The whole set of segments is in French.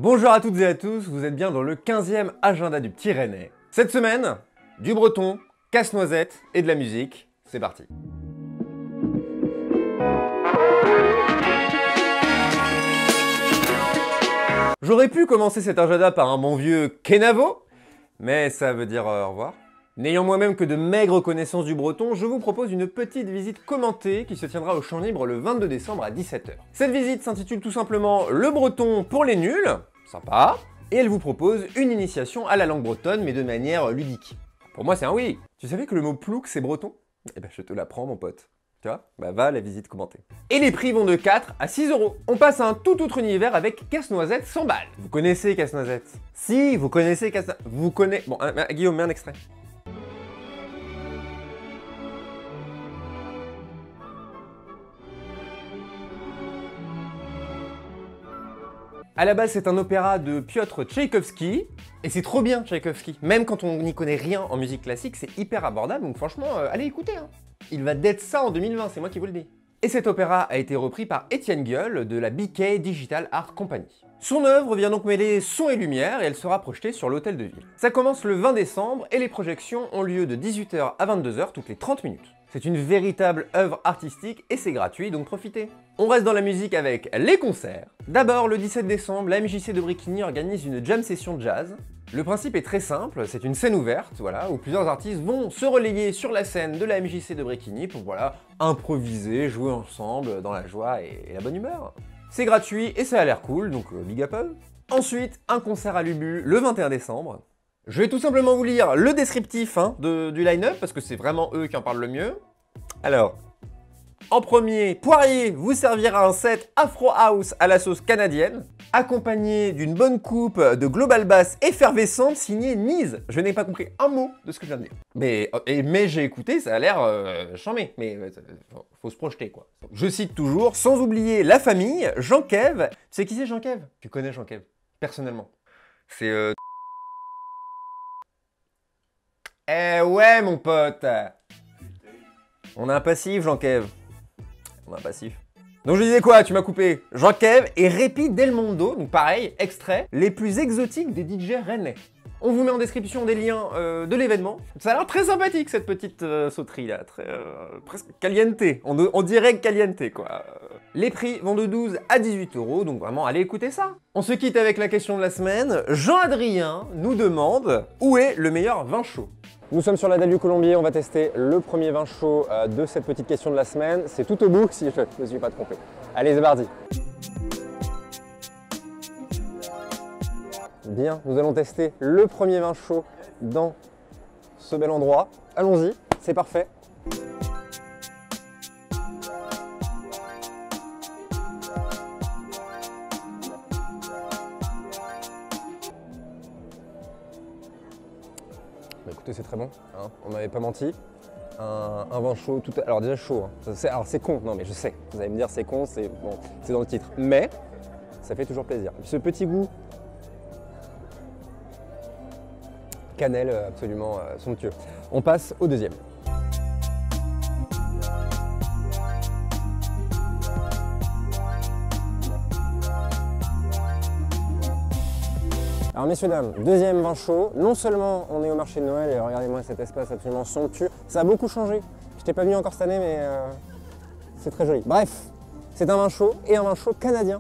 Bonjour à toutes et à tous, vous êtes bien dans le 15e agenda du Petit Rennais. Cette semaine, du breton, casse-noisette et de la musique. C'est parti. J'aurais pu commencer cet agenda par un bon vieux Kenavo, mais ça veut dire au revoir. N'ayant moi-même que de maigres connaissances du breton, je vous propose une petite visite commentée qui se tiendra au Champ Libre le 22 décembre à 17 h. Cette visite s'intitule tout simplement « Le breton pour les nuls », sympa, et elle vous propose une initiation à la langue bretonne, mais de manière ludique. Pour moi, c'est un oui. Tu savais que le mot plouc, c'est breton? Eh ben, je te l'apprends, mon pote. Tu vois? Bah, va à la visite commentée. Et les prix vont de 4 à 6 €. On passe à un tout autre univers avec Casse-Noisette 100 balles. Vous connaissez Casse-Noisette? Si, vous connaissez Casse-Noisette. Vous connaissez... Bon, Guillaume, mets un extrait. À la base, c'est un opéra de Piotr Tchaïkovski, et c'est trop bien Tchaïkovski. Même quand on n'y connaît rien en musique classique, c'est hyper abordable, donc franchement, allez écouter. Hein. Il va d'être ça en 2020, c'est moi qui vous le dis. Et cet opéra a été repris par Étienne Gueule de la BK Digital Art Company. Son œuvre vient donc mêler son et lumière, et elle sera projetée sur l'Hôtel de Ville. Ça commence le 20 décembre, et les projections ont lieu de 18 h à 22 h toutes les 30 minutes. C'est une véritable œuvre artistique et c'est gratuit, donc profitez. On reste dans la musique avec les concerts. D'abord, le 17 décembre, la MJC de Bréquigny organise une jam session jazz. Le principe est très simple, c'est une scène ouverte, voilà, où plusieurs artistes vont se relayer sur la scène de la MJC de Bréquigny pour, voilà, improviser, jouer ensemble dans la joie et la bonne humeur. C'est gratuit et ça a l'air cool, donc big up. Ensuite, un concert à l'Ubu le 21 décembre. Je vais tout simplement vous lire le descriptif du line-up, parce que c'est vraiment eux qui en parlent le mieux. Alors, en premier, Poirier vous servira un set Afro House à la sauce canadienne, accompagné d'une bonne coupe de Global Bass effervescente signée Nise. Je n'ai pas compris un mot de ce que je viens de dire. Mais j'ai écouté, ça a l'air charmé, mais faut se projeter quoi. Je cite toujours, sans oublier la famille, Jean Kev. Tu sais qui c'est Jean Kev? Tu connais Jean Kev, personnellement. C'est Eh ouais, mon pote! On a un passif, Jean-Kev. On a un passif. Donc je disais quoi? Tu m'as coupé. Jean-Kev et Répi Del Mondo, donc pareil, extrait, les plus exotiques des DJ rennais. On vous met en description des liens de l'événement. Ça a l'air très sympathique, cette petite sauterie là. Très, presque caliente. On dirait caliente, quoi. Les prix vont de 12 à 18 €, donc vraiment, allez écouter ça. On se quitte avec la question de la semaine. Jean-Adrien nous demande où est le meilleur vin chaud. Nous sommes sur la dalle du Colombier, on va tester le premier vin chaud de cette petite question de la semaine. C'est tout au bout, si je ne me suis pas trompé. Allez, c'est parti. Bien, nous allons tester le premier vin chaud dans ce bel endroit. Allons-y, c'est parfait. Bah écoutez, c'est très bon, hein, on m'avait pas menti. Un vin chaud, tout alors déjà chaud, hein. Alors c'est con, non mais je sais, vous allez me dire c'est con, c'est bon, c'est dans le titre, mais ça fait toujours plaisir. Ce petit goût cannelle absolument somptueux. On passe au deuxième. Alors messieurs dames, deuxième vin chaud, non seulement on est au marché de Noël et regardez-moi cet espace absolument somptueux, ça a beaucoup changé. Je t'ai pas venu encore cette année mais c'est très joli. Bref, c'est un vin chaud et un vin chaud canadien.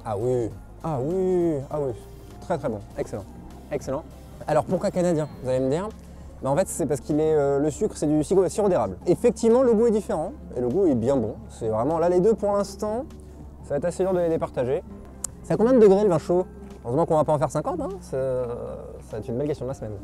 Ah oui, ah oui, ah oui, très très bon, excellent, excellent. Alors pourquoi canadien, vous allez me dire? Ben en fait c'est parce qu'il est, le sucre c'est du sirop d'érable. Effectivement le goût est différent et le goût est bien bon. C'est vraiment là les deux pour l'instant. Ça va être assez dur de les départager. C'est à combien de degrés le vin chaud? Heureusement qu'on va pas en faire 50, hein. Ça va être une belle question de la semaine.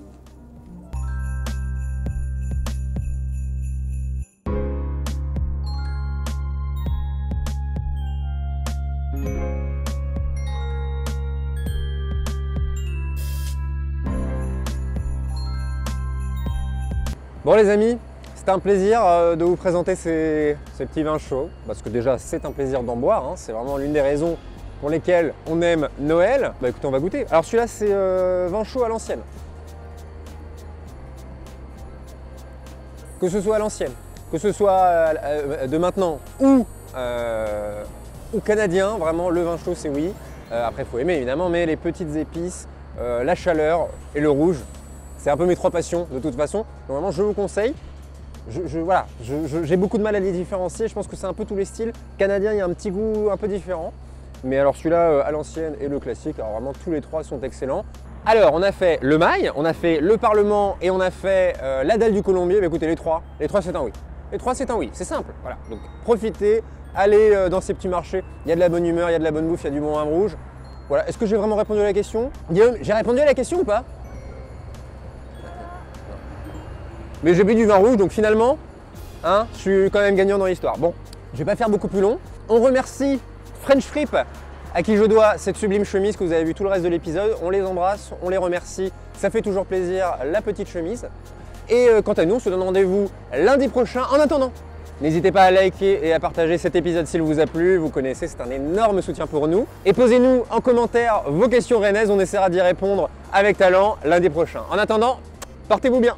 Bon les amis, c'était un plaisir de vous présenter ces petits vins chauds, parce que déjà c'est un plaisir d'en boire, hein. C'est vraiment l'une des raisons pour lesquelles on aime Noël. Bah écoutez, on va goûter. Alors celui-là c'est vin chaud à l'ancienne. Que ce soit à l'ancienne, que ce soit de maintenant ou ou canadien, vraiment le vin chaud c'est oui. Après il faut aimer évidemment, mais les petites épices, la chaleur et le rouge, c'est un peu mes trois passions de toute façon. Donc vraiment je vous conseille. Voilà, j'ai beaucoup de mal à les différencier, je pense que c'est un peu tous les styles. Canadien, il y a un petit goût un peu différent. Mais alors celui-là à l'ancienne et le classique, alors vraiment tous les trois sont excellents. Alors on a fait le Mail, on a fait le Parlement et on a fait la Dalle du Colombier. Bah, écoutez, les trois c'est un oui. Les trois c'est un oui, c'est simple. Voilà. Donc profitez, allez dans ces petits marchés, il y a de la bonne humeur, il y a de la bonne bouffe, il y a du bon vin rouge. Voilà, est-ce que j'ai vraiment répondu à la question? Guillaume, j'ai répondu à la question ou pas? Mais j'ai bu du vin rouge, donc finalement, hein, je suis quand même gagnant dans l'histoire. Bon, je vais pas faire beaucoup plus long. On remercie French Fripp, à qui je dois cette sublime chemise que vous avez vu tout le reste de l'épisode. On les embrasse, on les remercie, ça fait toujours plaisir, la petite chemise. Et quant à nous, on se donne rendez-vous lundi prochain. En attendant, n'hésitez pas à liker et à partager cet épisode s'il vous a plu. Vous connaissez, c'est un énorme soutien pour nous. Et posez-nous en commentaire vos questions rennaises, on essaiera d'y répondre avec talent lundi prochain. En attendant, portez-vous bien.